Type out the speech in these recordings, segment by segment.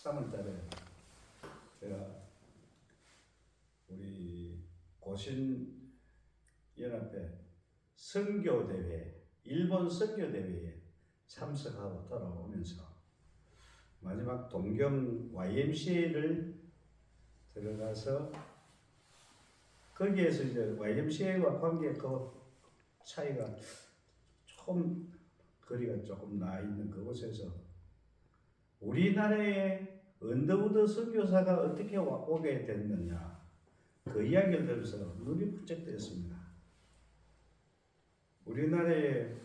3월달에 제가 우리 고신연합회 선교대회, 일본 선교대회에 참석하고 돌아오면서 마지막 동경 YMCA를 들어가서 거기에서 이제 YMCA와 관계 그 차이가 조금 거리가 조금 나 있는 그곳에서 우리나라의 언더우드 선교사가 어떻게 오게 됐느냐 그 이야기를 들어서 눈이 번쩍 뜨였습니다. 우리나라에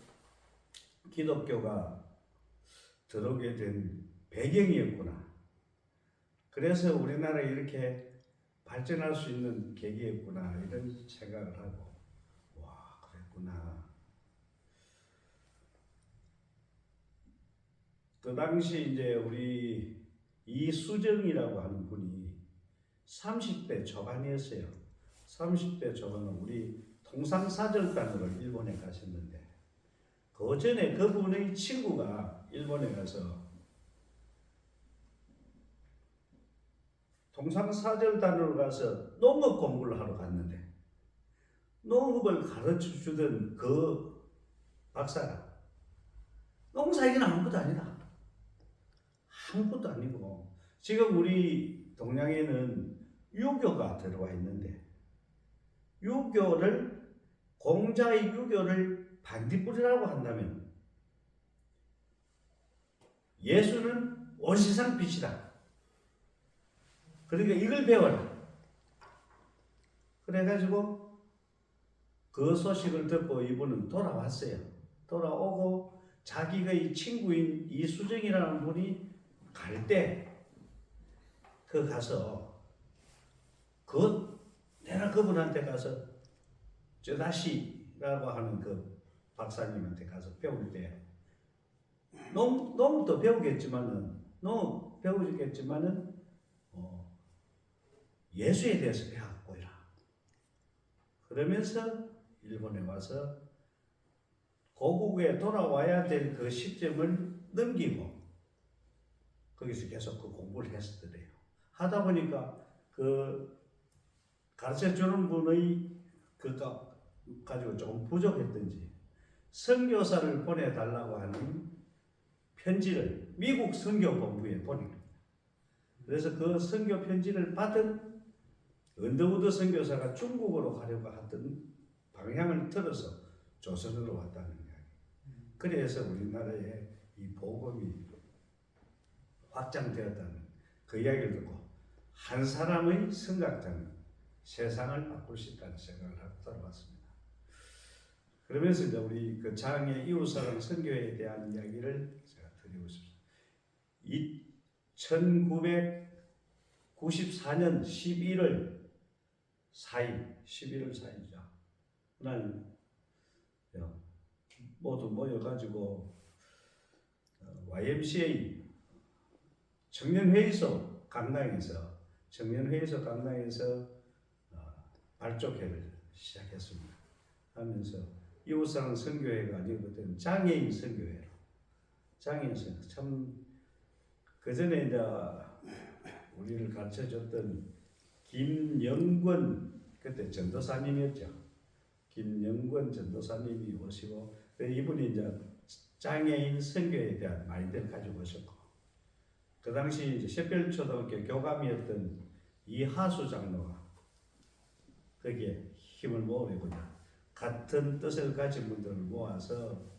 기독교가 들어오게 된 배경이었구나. 그래서 우리나라에 이렇게 발전할 수 있는 계기였구나 이런 생각을 하고 와 그랬구나. 그 당시 이제 우리 이수정이라고 하는 분이 30대 초반이었어요. 30대 초반은 우리 통상사절단으로 일본에 가셨는데 그 전에 그분의 친구가 일본에 가서 통상사절단으로 가서 농업 공부를 하러 갔는데 농업을 가르쳐 주던 그 박사가 농사에는 아무것도 아니다. 아무것도 아니고 지금 우리 동양에는 유교가 들어와 있는데 유교를 공자의 유교를 반딧불이라고 한다면 예수는 온 세상 빛이다. 그러니까 이걸 배워라. 그래가지고 그 소식을 듣고 이분은 돌아왔어요. 돌아오고 자기의 친구인 이수정이라는 분이 갈 때 그 가서 내가 그분한테 가서 저다시라고 하는 그 박사님한테 가서 배울 때 농도 배우겠지만은 예수에 대해서 배웠고 이라. 그러면서 일본에 와서 고국에 돌아와야 될 그 시점을 넘기고 거기서 계속 그 공부를 했었더래요. 하다 보니까 그 가르쳐 주는 분의 그가 가지고 조금 부족했던지 선교사를 보내달라고 하는 편지를 미국 선교본부에 보냅니다. 그래서 그 선교 편지를 받은 언더우드 선교사가 중국으로 가려고 하던 방향을 틀어서 조선으로 왔다는 이야기. 그래서 우리나라에 이 복음이 확장되었다는 그 이야기를 듣고 한 사람의 생각자는 세상을 바꿀 수 있다는 생각을 하고 돌아왔습니다. 그러면서 이제 우리 그 장애 이웃사랑 선교에 대한 이야기를 제가 드리고 싶습니다. 1994년 11월 4일이죠. 그날 모두 모여가지고 YMCA 청년회의소 강당에서 발족회를 시작했습니다. 하면서 이웃사랑 선교회가 아니거든 장애인 선교회로 참 그전에 이제 우리를 가르쳐줬던 김영권 그때 전도사님이었죠. 김영권 전도사님이 오시고 이분이 이제 장애인 선교에 대한 마인드를 가지고 오셨고 그 당시 이제 셰펠초등학교 교감이었던 이하수 장로가 거기에 힘을 모으고자 같은 뜻을 가진 분들을 모아서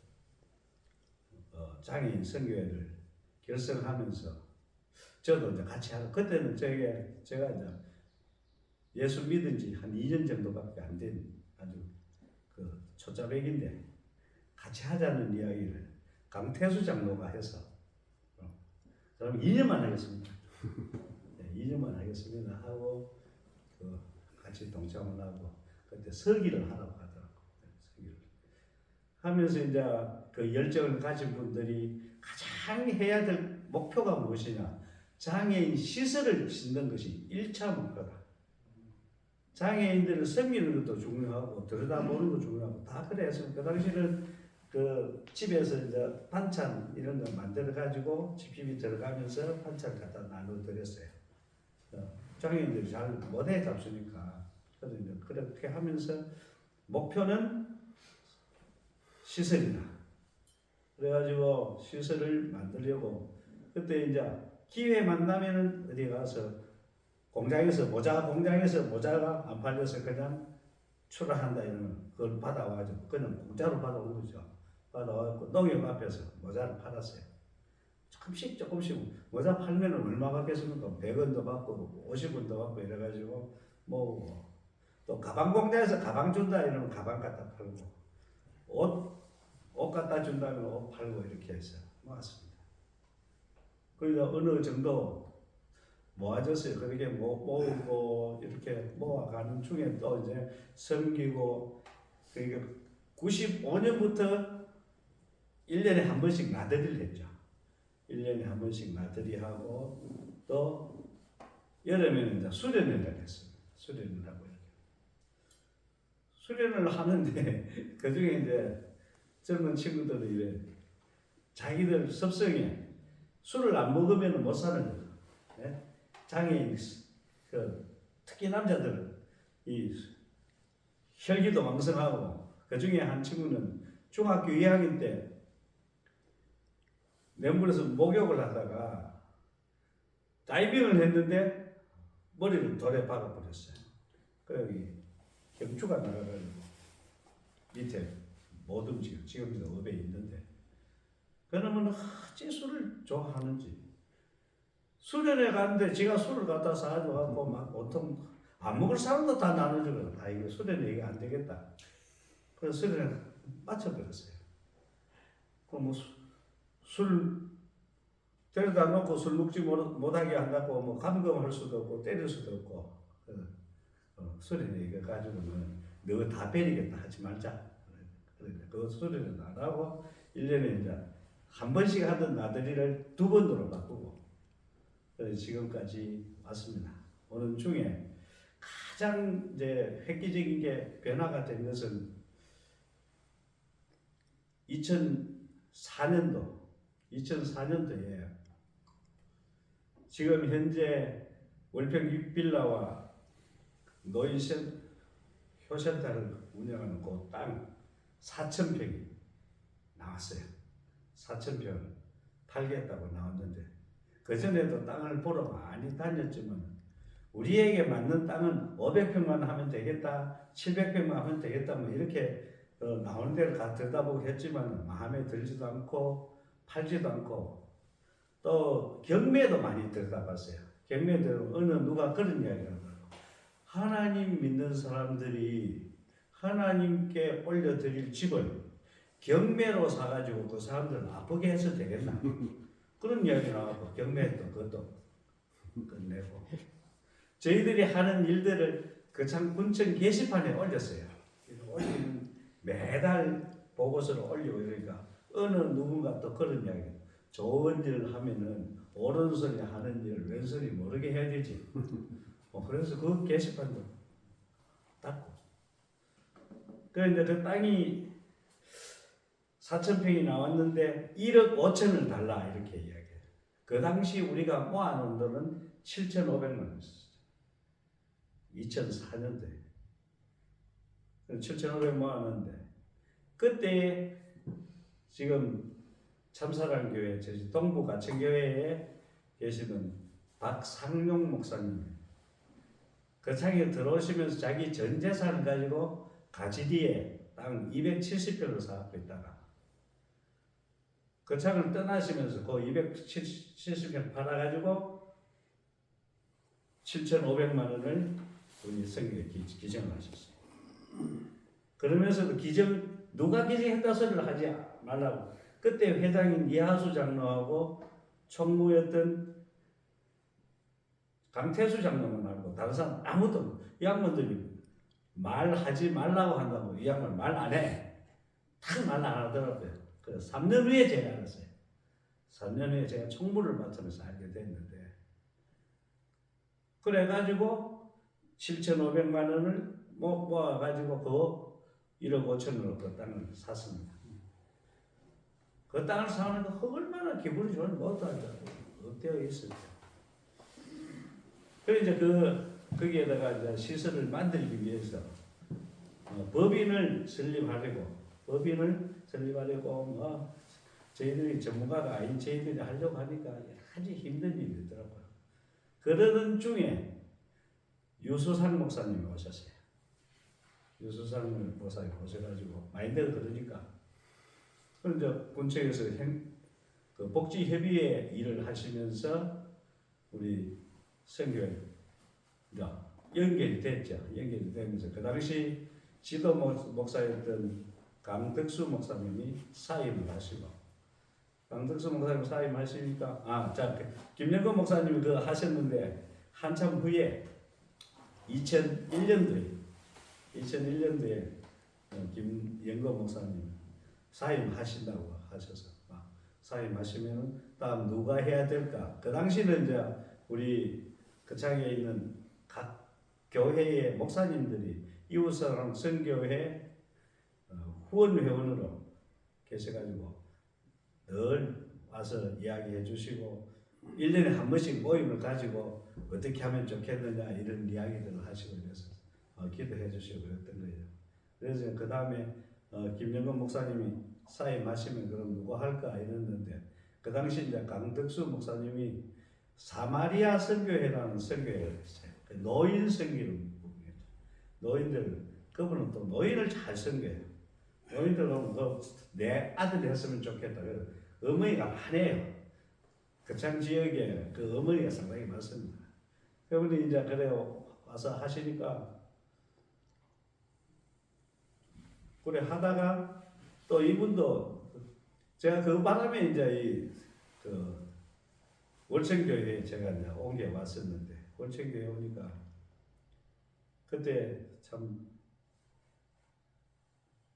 장애인 선교회를 결성하면서 저도 이제 같이 하고 그때는 제가 이제 예수 믿은 지 한 2년 정도밖에 안 된 아주 그 초짜백인데 같이 하자는 이야기를 강태수 장로가 해서 그럼 2년만 하겠습니다. 네, 2년만 하겠습니다 하고 같이 동참을 하고 그때 서기를 하라고 하더라고. 서기를 하면서 이제 그 열정을 가진 분들이 가장 해야 될 목표가 무엇이냐? 장애인 시설을 짓는 것이 1차 목표다. 장애인들을 섬기는 것도 중요하고 들여다보는 것도 중요하고 다 그래서 그 당시는 그 집에서 이제 반찬 이런 거 만들어 가지고 집집이 들어가면서 반찬 갖다 나눠 드렸어요. 장애인들이 잘 못해 잡수니까. 그래서 이제 그렇게 하면서 목표는 시설이다. 그래가지고 시설을 만들려고 그때 이제 기회 만나면은 어디 가서 공장에서 모자가 안 팔려서 그냥 출하한다 이러면 그걸 받아와가지고 그냥 공짜로 받아온 거죠. 받아와서 농협 앞에서 모자를 팔았어요. 조금씩 모자 팔면 얼마 받겠습니까? 100원도 받고 50원도 받고 이래가지고 뭐 또 가방 공장에서 가방 준다 이러면 가방 갖다 팔고 옷 갖다 준다면 옷 팔고 이렇게 해서 모았습니다. 그러니까 어느 정도 모아졌어요. 그렇게 모으고 이렇게 모아가는 중에 또 이제 섬기고 그러니까 95년부터 1년에 한 번씩 나들이를 했죠. 1년에 한 번씩 나들이 하고 또 여름에는 이제 수련회를 했습니다. 수련을 하고 이렇게. 수련을 하는데 그 중에 이제 젊은 친구들이 이래 자기들 습성에 술을 안 먹으면 못 사는 거예요. 예? 장애인 특히 남자들은 이 혈기도 왕성하고 그 중에 한 친구는 중학교 2학년 때 맨물에서 목욕을 하다가 다이빙을 했는데 머리를 돌에 박아버렸어요. 그래 경추가 나가가지고 밑에 못 움직여. 지금도 업에 있는데 그러면 어찌 술을 좋아하는지 수련회 갔는데 지가 술을 갖다 사가지고 막 보통 안 먹을 사람도 다 나눠주거든. 아 이거 수련회 이게 안 되겠다. 그래서 수련회 빠져버렸어요. 그럼 술 데려다 놓고 술 먹지 못하게 한다고 뭐 감금할 수도 없고 때릴 수도 없고 수련회 이거 가지고는 너 다 베리겠다 하지 말자. 그 수련회는 안 하고 1년에 이제 한 번씩 하던 나들이를 2번으로 바꾸고 지금까지 왔습니다. 오늘 중에 가장 이제 획기적인 게 변화가 된 것은 2004년도에 지금 현재 월평 6빌라와 노인 효센터를 운영하는 그 땅 4,000평이 나왔어요. 4,000평 팔겠다고 나왔는데 그전에도 땅을 보러 많이 다녔지만 우리에게 맞는 땅은 500평만 하면 되겠다, 700평만 하면 되겠다 뭐 이렇게 나오는 데를 들여다보고 했지만 마음에 들지도 않고 팔지도 않고 또 경매도 많이 들여다봤어요. 경매도 어느 누가 그런 이야기를 하더라고요. 하나님 믿는 사람들이 하나님께 올려드릴 집을 경매로 사가지고 그 사람들을 아프게 해서 되겠나? 그런 이야기 나와서 경매도 그것도 끝내고 저희들이 하는 일들을 그 참 군청 게시판에 올렸어요. 올리는 매달 보고서를 올리고 이러니까 어느 누군가 또 그런 이야기 좋은 일을 하면은 오른손이 하는 일을 왼손이 모르게 해야 되지. 그래서 그 게시판도 닫고 그런데 그 땅이 4,000평이 나왔는데 1억 5천을 달라 이렇게 이야기해요. 그 당시 우리가 모아놓은 돈은 7,500만 원이었어요. 2004년도에 7,500 모아놨는데 그때 지금 참사랑교회 제주 동부가천교회에 계시는 박상용 목사님 그 창에 들어오시면서 자기 전 재산을 가지고 가지리에 땅 270평을 사갖고 있다가 그 창을 떠나시면서 그 270평 팔아가지고 7,500만 원을 우리 성경에 기증을 하셨어요. 그러면서 그 기증 누가 기증했다 소리를 하지 말라고 그때 회장인 이하수 장로하고 총무였던 강태수 장로만 알고 다른 사람 아무도 이 양반들이 말하지 말라고 한다고 이 양반 말 안 해. 딱 말 안 하더라고요. 그래서 3년 후에 제가 알았어요. 3년 후에 제가 총무를 맡으면서 알게 됐는데 그래가지고 7,500만 원을 모아가지고 그 1억 5천으로 그 땅을 샀습니다. 그 땅을 사는 거 얼마나 기분이 좋은 것도 되어 있었죠. 그래서 이제 거기에다가 이제 시설을 만들기 위해서 법인을 설립하려고 뭐 저희들이 전문가가 아닌 저희들이 하려고 하니까 아주 힘든 일이 있더라고요. 그러던 중에 유수상 목사님이 오셨어요. 유수상 목사님이 오셔가지고 마인드가 그러니까 그런데 군청에서 그 복지협의회 일을 하시면서 우리 선교회 연결이 됐죠. 연결이 되면서 그 당시 지도 목사였던 강덕수 목사님이 사임을 하시고 강덕수 목사님 사임하시니까 김영건 목사님이 그거 하셨는데 한참 후에 2001년도에 김영건 목사님 사임하신다고 하셔서 사임하시면 다음 누가 해야 될까? 그 당시는 이제 우리 그 장에 있는 각 교회의 목사님들이 이웃사랑 선교회 후원 회원으로 계셔가지고 늘 와서 이야기해 주시고 1년에 한 번씩 모임을 가지고 어떻게 하면 좋겠느냐 이런 이야기들을 하시고 그래서 기도해 주시고 그랬던 거예요. 그래서 그 다음에 김영건 목사님이 사임하시면 그럼 누가 할까 이랬는데 그 당시 이제 강덕수 목사님이 사마리아 선교회라는 선교회를 했어요. 노인 선교를 노인들 그분은 또 노인을 잘 선교해요. 노인들은 내 아들이 했으면 좋겠다. 어머니가 많아요. 거창 지역에 그 어머니가 상당히 많습니다. 그분이 이제 그래요 와서 하시니까 그래 하다가 또 이분도 제가 그 바람에 이제 그 월천교회에 제가 이제 옮겨 왔었는데 월천교회 오니까 그때 참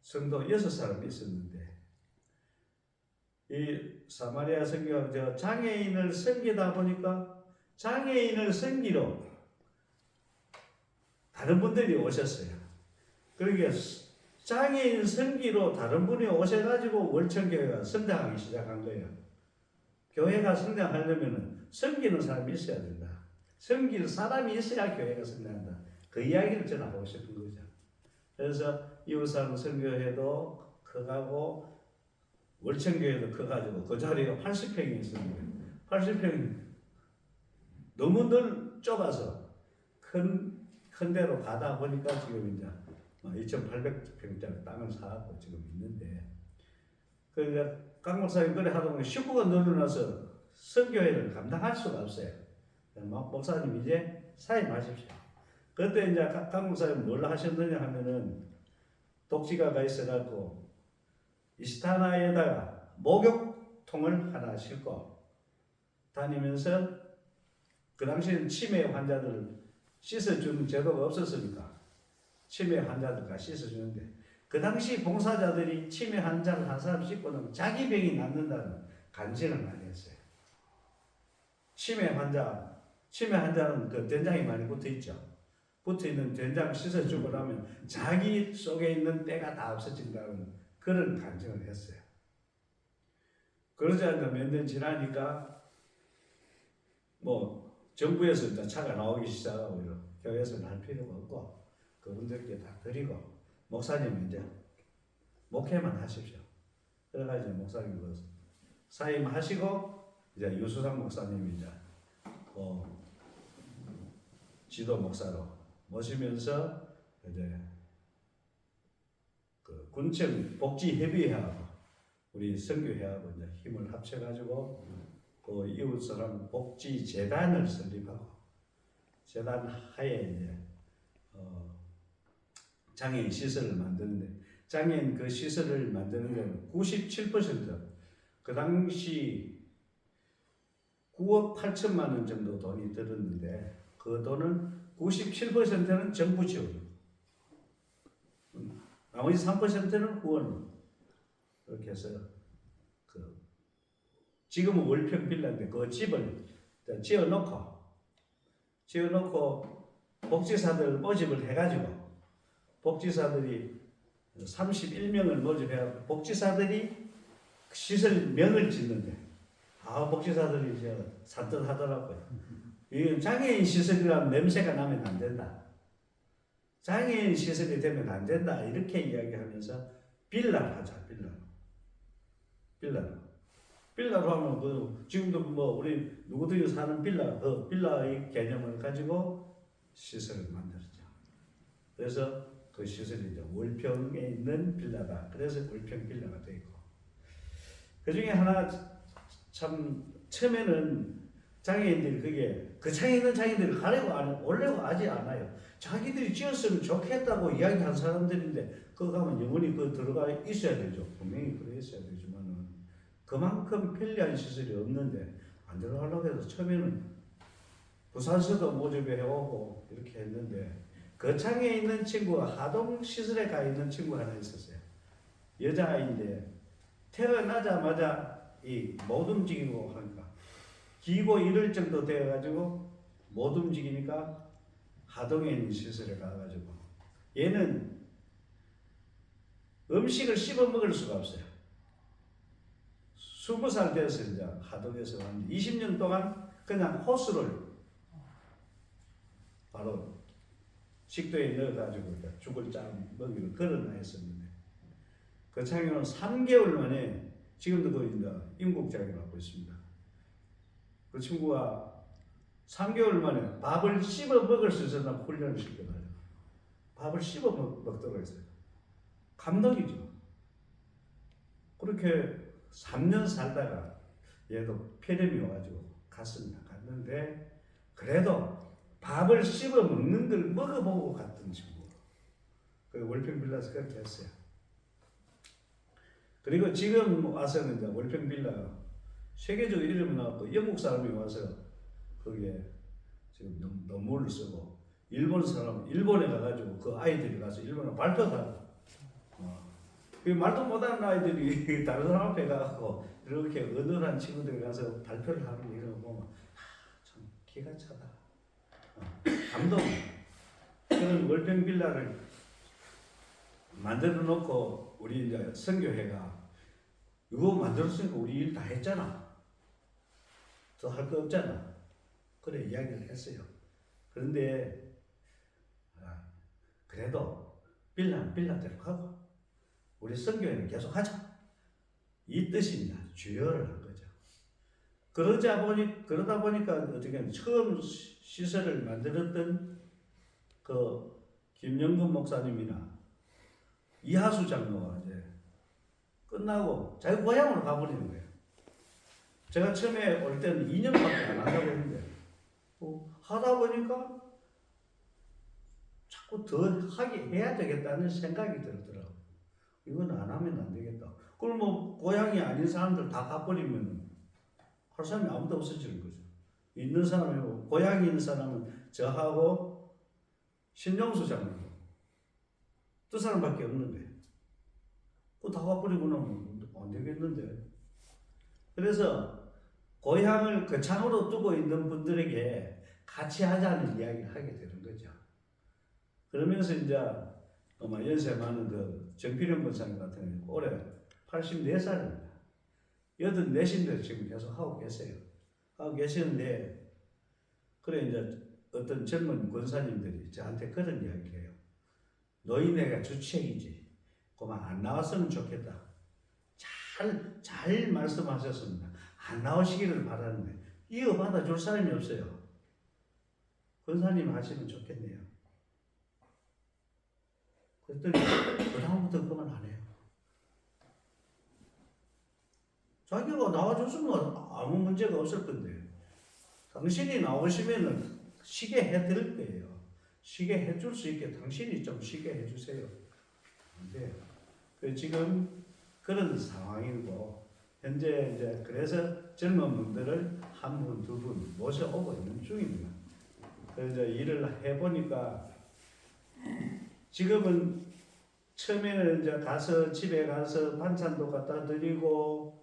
성도 6사람이 있었는데 이 사마리아 선교가 장애인을 섬기다 보니까 장애인을 섬기러 다른 분들이 오셨어요. 그러니까 장애인 섬기로 다른 분이 오셔가지고 월천교회가 성장하기 시작한 거예요. 교회가 성장하려면 섬기는 사람이 있어야 된다. 섬길 사람이 있어야 교회가 성장한다. 그 이야기를 저는 하고 싶은 거죠. 그래서 이웃사람 선교회도 커가고 월천교회도 커가지고 그 자리가 80평이 있습니다. 80평이 너무 좁아서 큰 데로 가다 보니까 지금 이제 2,800평짜리 땅을 사갖고 지금 있는데 그러니까 강 목사님 그래 하다 보니 식구가 늘어나서 선교회를 감당할 수가 없어요. 목사님 이제 사임하십시오. 그때 이제 강 목사님 뭘 하셨느냐 하면은 독지가가 있어갖고 이스타나에다가 목욕통을 하나 싣고 다니면서 그 당시에는 치매 환자들 씻어주는 제도가 없었으니까 치매 환자들과 씻어주는데 그 당시 봉사자들이 치매 환자를 한 사람 씻고는 자기 병이 낫는다는 간증을 많이 했어요. 치매 환자는 그 된장이 많이 붙어있죠. 붙어있는 된장을 씻어주고 나면 자기 속에 있는 때가 다 없어진다는 그런 간증을 했어요. 그러지 않나 몇 년 지나니까 정부에서 이제 차가 나오기 시작하고 교회에서는 할 필요가 없고 그분들께 다 드리고 목사님 이제 목회만 하십시오. 그래가지고 목사님 사임하시고 이제 유수상 목사님이 이제 지도 목사로 모시면서 이제 그 군청 복지협의회하고 우리 선교회하고 이제 힘을 합쳐가지고 그 이웃사람 복지재단을 설립하고 재단 하에 이제 장애인 시설을 만드는데 장애인 그 시설을 만드는 데는 97%그 당시 9억 8천만 원 정도 돈이 들었는데 그 돈은 97%는 정부 지원, 나머지 3%는 후원. 그렇게 해서 지금은 월평 빌라인데 그 집을 지어놓고 복지사들 모집을 해가지고 복지사들이 31명을 모집해서 복지사들이 시설 명을 짓는데 복지사들이 이제 산뜻하더라고요. 이 장애인 시설이라면 냄새가 나면 안 된다. 장애인 시설이 되면 안 된다. 이렇게 이야기하면서 빌라를 하자. 빌라로 하면 지금도 우리 누구들이 사는 빌라의 개념을 가지고 시설을 만들었죠. 그래서 그 시설이 이제 월평에 있는 빌라다. 그래서 월평 빌라가 되어 있고. 그 중에 하나 참 처음에는 장애인들이 그 창에 있는 장애인들이 가려고 올려고 하지 않아요. 자기들이 지었으면 좋겠다고 이야기한 사람들인데 그거 가면 영원히 들어가 있어야 되죠. 분명히 그래 있어야 되지만은 그만큼 편리한 시설이 없는데 안 들어가려고 해서 처음에는 부산서도 모집해 오고 이렇게 했는데 그 창에 있는 친구가 하동 시설에 가 있는 친구가 하나 있었어요. 여자아이인데 태어나자마자 못 움직이고 하니까 기고 이럴 정도 되어가지고 못 움직이니까 하동에 있는 시설에 가가지고 얘는 음식을 씹어 먹을 수가 없어요. 20살 돼서 이제 하동에서 한 20년 동안 그냥 호수를 바로 식도에 넣어가지고 죽을 짠 먹이를 걸어놔 했었는데 그 창에는 3개월 만에 지금도 그 이제 임국장애를 갖고 있습니다. 그 친구가 3개월 만에 밥을 씹어 먹을 수 있었나 훈련을 시켜가지고 밥을 씹어 먹도록 했어요. 감동이죠. 그렇게 3년 살다가 얘도 폐렴이 와가지고 갔습니다. 갔는데 그래도 밥을 씹어 먹는 걸 먹어보고 갔던 친구. 그 월평 빌라에서 그렇게 했어요. 그리고 지금 와서는 이제 월평 빌라 세계적으로 이름이 나왔고 영국 사람이 와서 거기에 지금 논문을 쓰고 일본 사람 일본에 가가지고 그 아이들이 가서 일본에 발표하고 그 말도 못하는 아이들이 다른 사람 앞에 가고 이렇게 어눌한 친구들이 가서 발표를 하는 이런 거 보면 참 기가 차다. 감동. 그런 월평 빌라를 만들어 놓고 우리 이제 선교회가 이거 만들었으니까 우리 일 다 했잖아. 더 할 거 없잖아. 그래 이야기를 했어요. 그런데 그래도 빌라대로 가고 우리 선교회는 계속 하자. 이 뜻입니다. 주여를 한 거죠. 그러다 보니까 어떻게 처음 시설을 만들었던 그 김영근 목사님이나 이하수 장로가 이제 끝나고 자기 고향으로 가버리는 거예요. 제가 처음에 올 때는 2년밖에 안 한다고 했는데 하다 보니까 자꾸 더 해야 되겠다는 생각이 들더라고요. 이건 안 하면 안 되겠다. 그럼 고향이 아닌 사람들 다 가버리면 할 사람이 아무도 없어지는 거죠. 있는 사람이고 고향이 있는 사람은 저하고 신용수 장로 두 사람밖에 없는 거예요. 그거 다 가버리고 나면 안 되겠는데. 그래서 고향을 거창으로 두고 있는 분들에게 같이 하자는 이야기를 하게 되는 거죠. 그러면서 이제 연세 많은 그 정필영 권사님 같은 경우는 올해 84살입니다. 84인데 지금 계속 하고 계세요. 하고 계시는데, 그래 이제 어떤 젊은 권사님들이 저한테 그런 이야기를 해요. 노인네가 주책이지. 그만 안 나왔으면 좋겠다. 잘 말씀하셨습니다. 안 나오시기를 바라는데, 이어받아 줄 사람이 없어요. 권사님 하시면 좋겠네요. 그랬더니, 그다음부터 그만 안 해요. 자기가 나와줬으면 아무 문제가 없을 건데, 당신이 나오시면은 쉬게 해드릴 거예요. 쉬게 해줄 수 있게 당신이 좀 쉬게 해주세요. 근데 지금 그런 상황이고, 현재 이제 그래서 젊은 분들을 한 분, 두 분 모셔오고 있는 중입니다. 그래서 일을 해보니까 지금은 처음에는 이제 집에 가서 반찬도 갖다 드리고,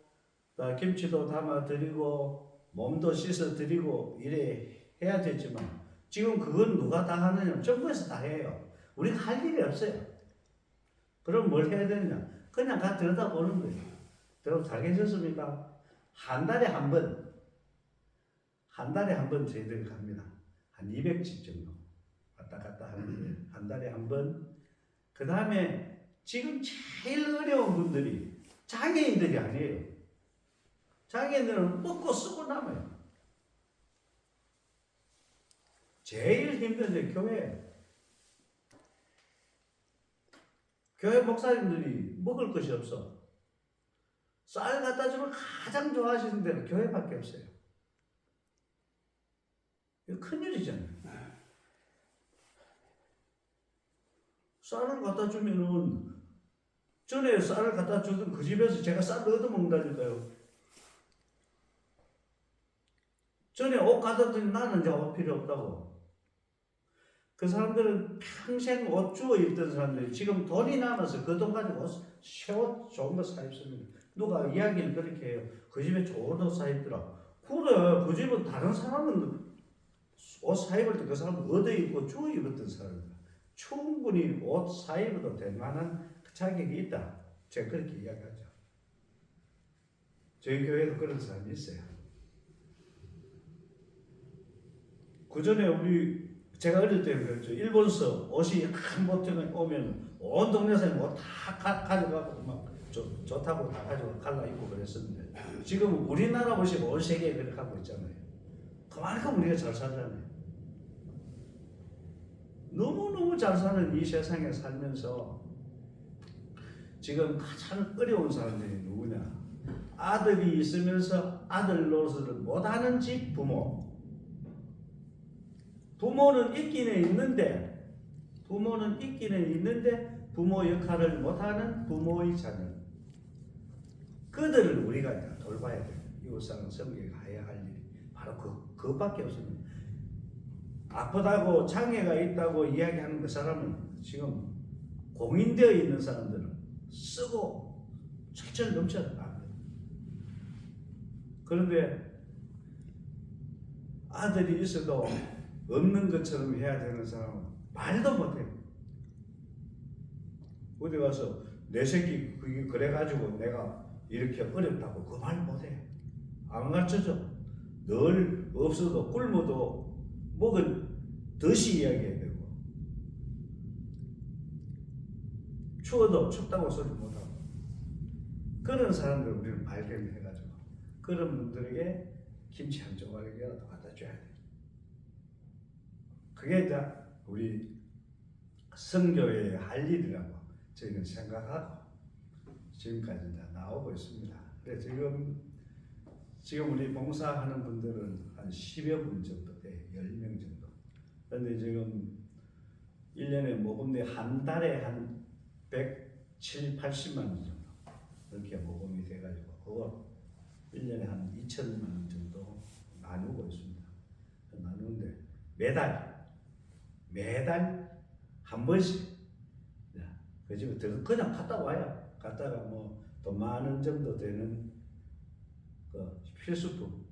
김치도 담아 드리고, 몸도 씻어 드리고 이래 해야 되지만 지금 그건 누가 다 하느냐? 정부에서 다 해요. 우리가 할 일이 없어요. 그럼 뭘 해야 되느냐? 그냥 가 들여다보는 거예요. 여러분 잘 계셨습니까? 한 달에 한 번, 한 달에 한 번 저희들이 갑니다. 한 200집 정도 왔다 갔다 하는데 한 달에 한 번. 그 다음에 지금 제일 어려운 분들이 장애인들이 아니에요. 장애인들은 먹고 쓰고 남아요. 제일 힘든 게 교회. 교회 목사님들이 먹을 것이 없어. 쌀 갖다 주면 가장 좋아하시는 데는 교회밖에 없어요. 이거 큰일이잖아요. 쌀을 갖다 주면은 전에 쌀을 갖다 주던 그 집에서 제가 쌀을 얻어먹는다니까요. 전에 옷 갖다 주니 나는 이제 옷 필요 없다고. 그 사람들은 평생 옷 주워 입던 사람들이 지금 돈이 남아서 그 돈 가지고 새 옷 좋은 거 사 입습니다. 누가 이야기를 그렇게 해요. 그 집에 좋은 옷 사 입더라. 그래, 그 집은 다른 사람은 옷 사 입을 때 그 사람은 얻어 입고 주워 입었던 사람이다. 충분히 옷 사 입어도 될 만한 자격이 있다. 제가 그렇게 이야기하죠. 저희 교회도 그런 사람이 있어요. 그 전에 제가 어릴 때 그랬죠. 일본서 옷이 한 보트에 오면 온 동네 사람이 옷 다 가져가고 막 좋다고 다 가지고 갈라 입고 그랬었는데 지금 우리나라 옷이 온 세계에 그렇게 하고 있잖아요. 그만큼 우리가 잘 살잖아요. 너무너무 잘 사는 이 세상에 살면서 지금 가장 어려운 사람들이 누구냐? 아들이 있으면서 아들 노릇을 못하는 집 부모. 부모는 있기는 있는데 부모 역할을 못하는 부모의 자녀. 그들을 우리가 이제 돌봐야 돼요. 이웃사랑 섬기가 해야 할 일이 바로 그것밖에 없습니다. 아프다고 장애가 있다고 이야기하는 그 사람은 지금 공인되어 있는 사람들은 쓰고 철철 넘쳐요. 그런데 아들이 있어도 없는 것처럼 해야 되는 사람은 말도 못해요. 어디 가서 내 새끼 그래가지고 내가 이렇게 어렵다고 그 말 못해요. 안 가르쳐줘. 늘 없어도 굶어도 먹은 듯이 이야기해야 되고 추워도 춥다고 소리 못하고 그런 사람들 우리는 발견해가지고 그런 분들에게 김치 한 조각이라도 갖다 줘야 돼요. 그게 이제 우리 성교회의 할 일이라고 저희는 생각하고 지금까지 이제 나오고 있습니다. 그래서 지금 우리 봉사하는 분들은 한 10여 분 정도 돼요. 10명 정도. 그런데 지금 1년에 모금내 한 달에 한 170, 80만 원 정도 이렇게 모금이 돼가지고 그거 1년에 한 2천만 원 정도 나누고 있습니다. 나누는데 매달 한 번씩 그 집에 그냥 갔다 와요. 갔다가 뭐 돈 만 원 정도 되는 그 필수품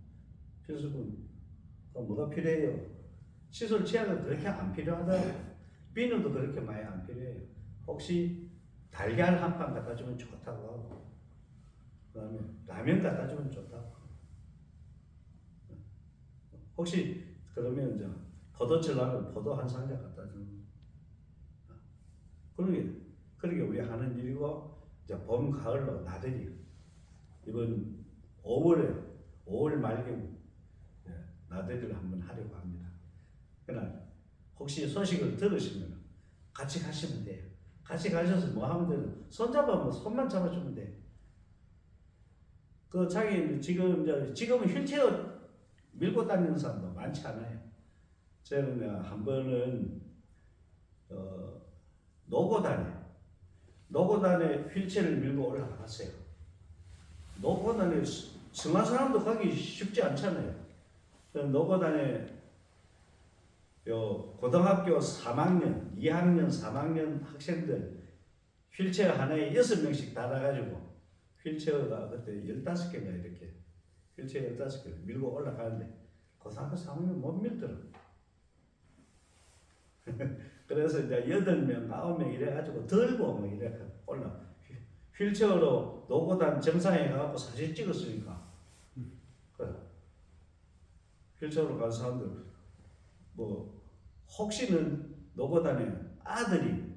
뭐가 필요해요? 시설 치약은 그렇게 안 필요하다. 비누도 그렇게 많이 안 필요해요. 혹시 달걀 한 판 갖다 주면 좋다고 하고 그다음에 라면 갖다 주면 좋다고 혹시 그러면 이제 포도철 하면 포도 한 상자 갖다 주는 그러게 우리 하는 일이고 이제 봄 가을로 나들이 이번 5월 말경 나들이를 한번 하려고 합니다. 그러나 혹시 소식을 들으시면 같이 가시면 돼요. 같이 가셔서 뭐 하면 돼요? 손잡아 손만 잡아주면 돼요. 그 자기 지금은 휠체어 밀고 다니는 사람도 많지 않아요. 저는 한 번은 노고단에 휠체어를 밀고 올라가 봤어요. 노고단에 성한 사람도 가기 쉽지 않잖아요. 노고단에 고등학교 3학년, 2학년, 3학년 학생들 휠체어 하나에 6명씩 달아가지고 휠체어가 그때 15개가 이렇게 휠체어 15개를 밀고 올라가는데 고등학교 3학년 못 밀더라. 그래서 이제 8명, 9명 이래가지고 들고 막 이래 올라 휠체어로 노고단 정상에 가갖고 사진 찍었으니까. 그래. 휠체어로 간 사람들 뭐 혹시는 노고단에 아들이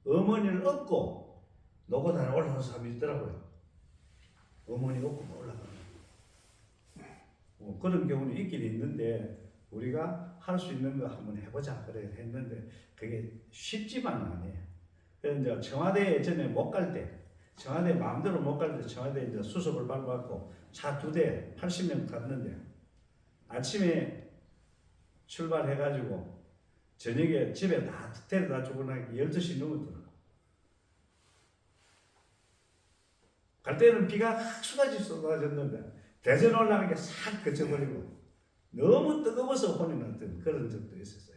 어머니를 업고 노고단에 올라간 사람이 있더라고요. 어머니 업고 올라가는 그런 경우는 있긴 있는데 우리가 할 수 있는 거 한번 해보자 그래 했는데 그게 쉽지만은 아니에요. 그래서 이제 청와대 예전에 못 갈 때, 청와대 마음대로 못 갈 때 청와대 이제 수석을 밟아갖고 차 2대 80명 갔는데 아침에 출발해가지고 저녁에 집에 다 데려다 주고 나니까 12시 넘었더라고. 갈 때는 비가 학수같이 쏟아졌는데 대전 올라가는 게 싹 그쳐버리고 너무 뜨거워서 혼이 났던 그런 적도 있었어요.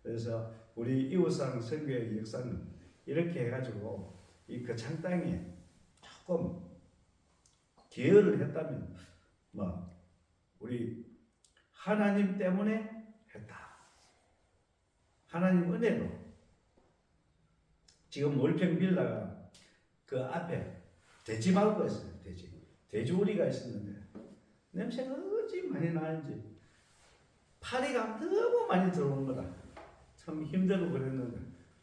그래서 우리 이웃상 선교의 역사는 이렇게 해가지고 이 거창 땅에 조금 기여를 했다면 뭐 우리 하나님 때문에 했다. 하나님 은혜로 지금 월평 빌라가 그 앞에 돼지마루가 있어요. 돼지우리가 있었는데 냄새가 어찌 많이 나는지 파리가 너무 많이 들어오는 거다. 참 힘들고 그랬는데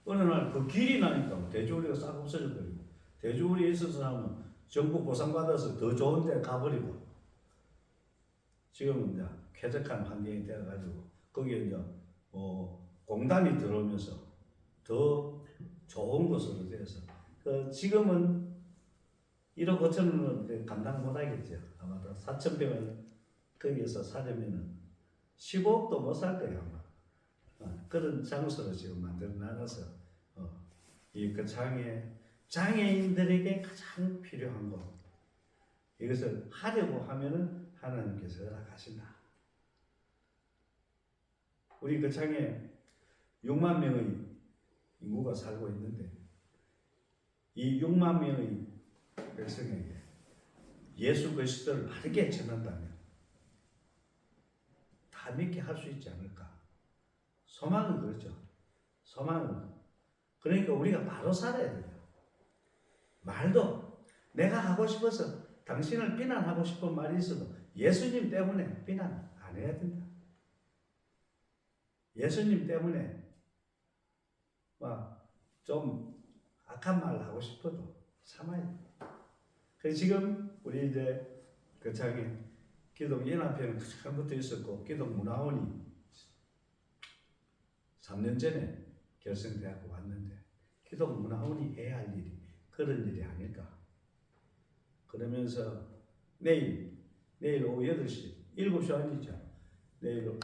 어느 날 그 길이 나니까 돼지우리가 싹 없어져 버리고 돼지우리에 있어서 하면 정부 보상받아서 더 좋은 데 가버리고 지금은 이제 쾌적한 환경이 되어가지고 거기에 이제 공단이 들어오면서 더 좋은 곳으로 되어서 지금은 1억 5천원은 감당 못하겠죠. 아마도 4,000평을 거기에서 사려면은 15억도 못 살 거예요 아마. 그런 장소로 지금 만들어 놔서 이 장애인들에게 가장 필요한 것 이것을 하려고 하면은 하나님께서 허락하신다. 우리 거창에 6만 명의 인구가 살고 있는데 이 6만 명의 백성에게 예수 그리스도를 바르게 전한다면 다 믿게 할 수 있지 않을까? 소망은 그렇죠. 소망은 그러니까 우리가 바로 살아야 돼요. 말도 내가 하고 싶어서 당신을 비난하고 싶은 말이 있어도 예수님 때문에 비난 안 해야 된다. 예수님 때문에 좀 악한 말 하고 싶어도 참아야 돼. 그래서 지금 우리 이제 거창에 기독 연합회는 처음부터 있었고 기독 문화원이 3년 전에 결성되고 왔는데 기독 문화원이 해야 할 일이 그런 일이 아닐까. 그러면서 내일 오후 8시 7시 아니죠. 내일